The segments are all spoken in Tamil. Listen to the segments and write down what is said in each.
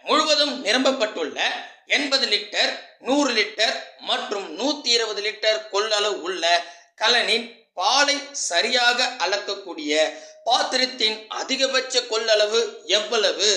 முழுவதும் நிரம்பப்பட்டுள்ள 80 லிட்டர் 100 லிட்டர் மற்றும் 120 லிட்டர் கொள்ளளவு உள்ள கலனின் பாலை சரியாக அளக்கக்கூடிய பாத்திரத்தின் அதிகபட்ச கொள்ளளவு எவ்வளவு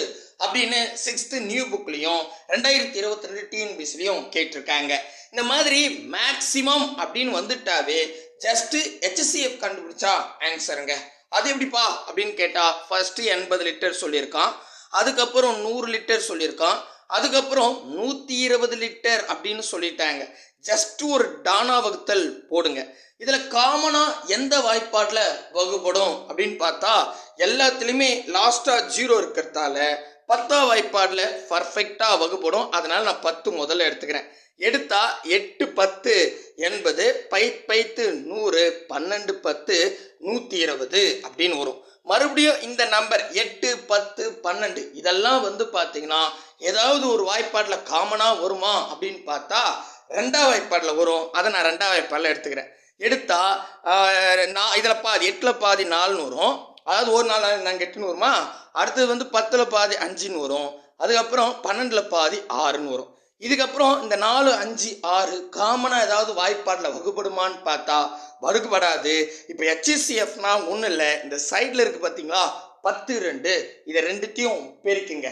அப்படின்னு 6th நியூ புக்லையும் 2022 டிஎன்பிசிலையும் கேட்டிருக்காங்க. இந்த மாதிரி மேக்சிமம் அப்படின்னு வந்துட்டாவே ஜஸ்ட் HCF கண்டுபிடிச்சா ஆன்சருங்க. அது எப்படிப்பா அப்படின்னு கேட்டா ஃபர்ஸ்ட் 80 லிட்டர் சொல்லியிருக்கான், அதுக்கப்புறம் 100 லிட்டர் சொல்லியிருக்கான், அதுக்கப்புறம் 120 லிட்டர் அப்படின்னு சொல்லிட்டாங்க. ஜஸ்ட் ஒரு டானா வகுத்தல் போடுங்க. இதில் காமனாக எந்த வாய்ப்பாட்டில் வகுப்படும் அப்படின்னு பார்த்தா எல்லாத்துலேயுமே லாஸ்ட்டாக 0 இருக்கிறதால 10ஆம் வாய்ப்பாடில் பர்ஃபெக்டாக வகுப்படும். அதனால் நான் 10 முதல்ல எடுத்துக்கிறேன். எடுத்தா 8 10 80 பைத்து 100 12 10 120 அப்படின்னு வரும். மறுபடியும் இந்த நம்பர் 8 10 12 இதெல்லாம் வந்து பார்த்தீங்கன்னா ஏதாவது ஒரு வாய்ப்பாட்டில் காமனாக வருமா அப்படின்னு பார்த்தா 2ஆம் வாய்ப்பாட்டில் வரும். அதை நான் 2ஆம் வாய்ப்பாடில் எடுத்துக்கிறேன். எடுத்தா நான் இதில் பாதி 8ல் பாதி 4ன்னு வரும். அதாவது ஒரு நாள் நாங்கள் 8ன்னு வருமா, அடுத்தது வந்து 10ல் பாதி 5ன்னு வரும், அதுக்கப்புறம் 12ல் பாதி 6ன்னு வரும். இதுக்கப்புறம் இந்த 4 5 6 காமனாக ஏதாவது வாய்ப்பாட்டில் வகுப்படுமான்னு பார்த்தா வகுப்படாது. இப்போ HCFனா ஒன்றும் இல்லை, இந்த சைடில் இருக்குது பார்த்தீங்களா 10 2 இதை ரெண்டுத்தையும் பெருக்குங்க.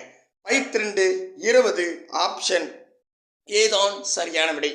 2 20 ஆப்ஷன் ஏதான் சரியான விடை.